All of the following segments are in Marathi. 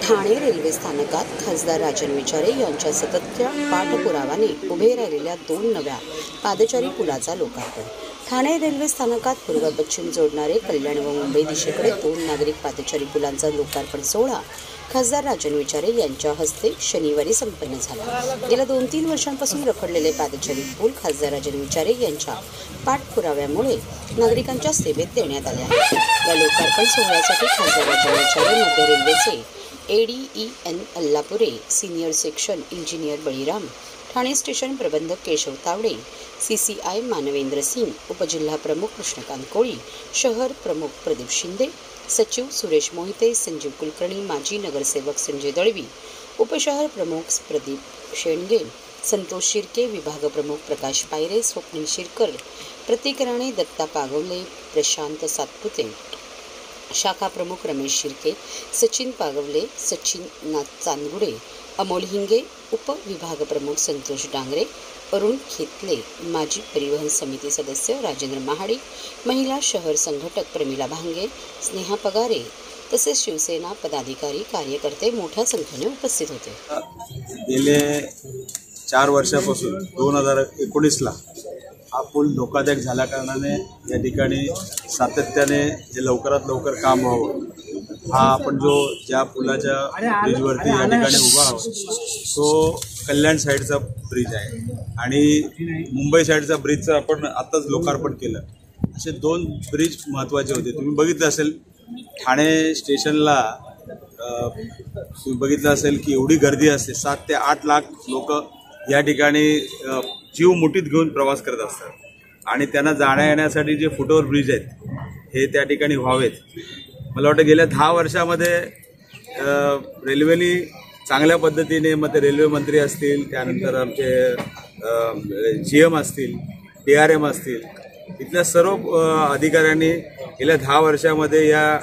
ठाणे रेल्वे स्थानकात खासदार राजन विचारे यांच्या सततच्या पाठपुराव्याने उभे राहिलेल्या 2 नव्या पादचारी पुलाचा लोकार्पण। ठाणे रेल्वे स्थानकात पूर्व पश्चिम जोडणारे कल्याण व मुंबई दिशेकडे 2 नागरिक पादचारी पुलांचा लोकार्पण सोहळा खासदार राजन विचारे यांच्या हस्ते शनिवारी संपन्न झाला। गेल्या 2-3 वर्षांपासून रखडलेले पादचारी पूल खासदार राजन विचारे यांच्या पाठपुराव्यामुळे नागरिकांच्या सेवेत देण्यात आले आहेत। या लोकार्पण सोहळ्यासाठी खासदार राजन विचारे मध्य रेल्वेचे ADEN Allapure, senior section engineer Baliram, Thane station प्रबंधक केशव तावडे, CCI मानवेंद्र सिंग, उपजिल्हा प्रमुख कृष्णकांत कोळी, शहर प्रमुख प्रदीप शिंदे, सचिव सुरेश मोहिते, संजीव कुलकर्णी, माजी नगरसेवक संजय दळवी, उपशहर प्रमुख प्रदीप शेंडगे, संतोष शिर्के, विभाग प्रमुख प्रकाश पायरे, स्वप्नील शिरकर, प्रतीक राणे, दत्ता पागवले, प्रशांत सातपुते, शाखा प्रमुख रमेश शिर्के, सचिन पागवले, सचिन नाथ चांदगुडे, अमोल हिंगे, उपविभाग प्रमुख संतोष डांगरे, अरुण खेतले, माजी परिवहन समिती सदस्य राजेंद्र महाडिक, महिला शहर संघटक प्रमिला भांगे, स्नेहा पगारे तसेच शिवसेना पदाधिकारी कार्यकर्ते मोठ्या संख्येने उपस्थित होते। गेले 4 वर्षापासून 2019ला हा पूल धोकादायक झाल्या कारणाने या ठिकाणी सातत्याने हे लवकरात लवकर काम व्हावं, हा आपण ज्या पुलाच्या ब्रिजवरती या ठिकाणी उभा आहोत तो कल्याण साईडचा ब्रिज आहे आणि मुंबई साईडचा ब्रिजचं आपण आत्ताच लोकार्पण केलं। असे 2 ब्रिज महत्त्वाचे होते। तुम्ही बघितलं असेल ठाणे स्टेशनला तुम्ही बघितलं असेल की एवढी गर्दी असते, 7 ते 8 लाख लोक या ठिकाणी जीव मुठीत घेऊन प्रवास करत असतात आणि त्यांना जाण्या येण्यासाठी जे फुटओव्हर ब्रिज आहेत हे त्या ठिकाणी व्हावेत। मला वाटतं गेल्या 10 वर्षामध्ये रेल्वेने चांगल्या पद्धतीने मग ते रेल्वे मंत्री असतील, त्यानंतर आमचे GM असतील, DRM असतील, इथल्या सर्व अधिकाऱ्यांनी गेल्या 10 वर्षामध्ये या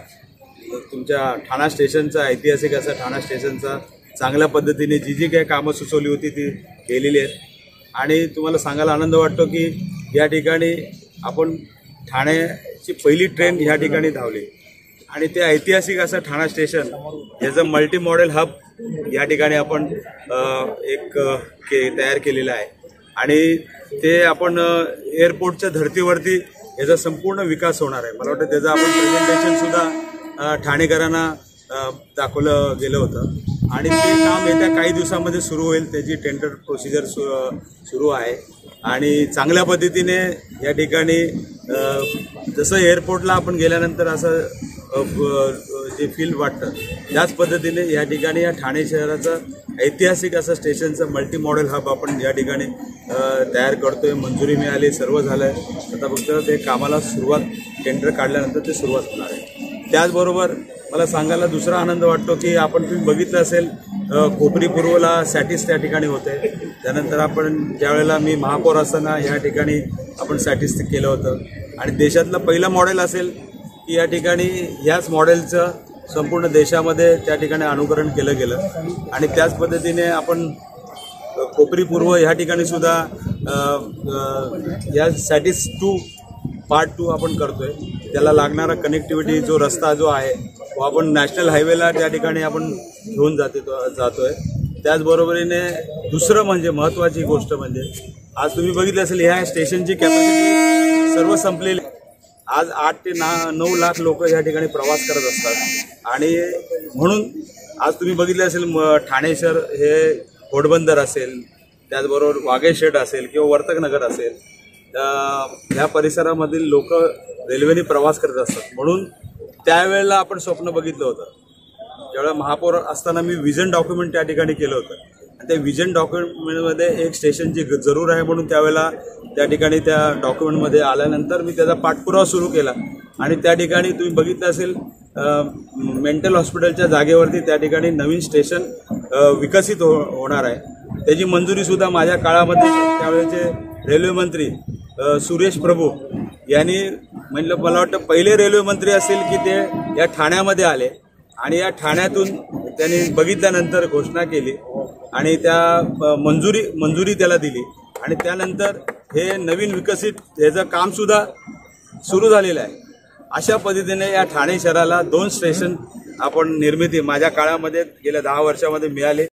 तुमच्या ठाणा स्टेशनचा ऐतिहासिक असा ठाणा स्टेशनचा चांगल्या पद्धतीने जी काही कामं सुचवली होती ती केलेली आहेत आणि तुम्हाला सांगायला आनंद वाटतो की या ठिकाणी आपण ठाण्याची पहिली ट्रेन ह्या ठिकाणी धावली आणि ते ऐतिहासिक असं ठाणा स्टेशन याचं मल्टी मॉडेल हब या ठिकाणी आपण तयार केलेलं आहे आणि ते आपण एअरपोर्टच्या धर्तीवरती याचा संपूर्ण विकास होणार आहे। मला वाटतं त्याचं आपण प्रेझेंटेशन सुद्धा ठाणेकरांना दाखवलं गेलं होतं आणि ते काम येत्या काही दिवसांमध्ये सुरू होईल। त्याची टेंडर प्रोसिजर सुरू आहे आणि चांगल्या पद्धतीने या ठिकाणी जसं एअरपोर्टला आपण गेल्यानंतर असं जे फील वाटतं त्याच पद्धतीने या ठिकाणी या ठाणे शहराचं ऐतिहासिक असं स्टेशनचं मल्टी मॉडेल हब आपण या ठिकाणी तयार करतोय। मंजुरी मिळाली, सर्व झालं आहे, आता फक्त ते कामाला सुरुवात टेंडर काढल्यानंतर ते सुरुवात होणार आहे। त्याचबरोबर मला सांगायला दुसरा आनंद वाटतो की तुम्ही बघितलं असेल कोपरी पूर्वला सॅटिस त्या ठिकाणी होते, त्यानंतर आपण ज्यावेळेला मी महापौर असताना या ठिकाणी आपण सॅटिस केलं होतं आणि देशातलं पहिलं मॉडेल असेल की या ठिकाणी ह्याच मॉडेलचं संपूर्ण देशामध्ये त्या ठिकाणी अनुकरण केलं गेलं आणि त्याच पद्धतीने आपण कोपरी पूर्व ह्या ठिकाणी सुद्धा या सॅटिस 2 पार्ट 2 आपण करतोय। त्याला लागणारा कनेक्टिव्हिटी जो रस्ता जो आहे तो आपण नॅशनल हायवेला त्या ठिकाणी आपण घेऊन जातोय। त्याचबरोबरीने दुसरं म्हणजे महत्त्वाची गोष्ट म्हणजे आज तुम्ही बघितलं असेल ह्या स्टेशनची कॅपॅसिटी सर्व संपलेली, आज 8 ते 9 लाख लोक या ठिकाणी प्रवास करत असतात आणि म्हणून आज तुम्ही बघितलं असेल ठाणे शहर हे घोडबंदर असेल, त्याचबरोबर वाघेशेठ असेल किंवा वर्तकनगर असेल, ह्या परिसरामधील लोक रेल्वेने प्रवास करत असतात। म्हणून त्यावेळेला आपण स्वप्न बघितलं होतं, ज्यावेळेला महापौर असताना मी विजन डॉक्युमेंट त्या ठिकाणी केलं होतं आणि त्या विजन डॉक्युमेंटमध्ये एक स्टेशनची जरूर आहे म्हणून त्यावेळेला त्या ठिकाणी त्या डॉक्युमेंटमध्ये आल्यानंतर मी त्याचा पाठपुरावा सुरू केला आणि त्या ठिकाणी तुम्ही बघितलं असेल मेंटल हॉस्पिटलच्या जागेवरती त्या ठिकाणी नवीन स्टेशन विकसित होणार आहे। त्याची मंजुरीसुद्धा माझ्या काळामध्ये त्यावेळेचे रेल्वे मंत्री सुरेश प्रभू यांनी म्हणलं, मला वाटतं पहिले रेल्वे मंत्री असतील की ते या ठाण्यामध्ये आले आणि या ठाण्यातून त्यांनी बघितल्यानंतर घोषणा केली आणि त्या मंजुरी त्याला दिली आणि त्यानंतर हे नवीन विकसित याचं कामसुद्धा सुरू झालेलं आहे। अशा पद्धतीने या ठाणे शहराला 2 स्टेशन आपण निर्मिती माझ्या काळामध्ये गेल्या 10 वर्षामध्ये मिळाली.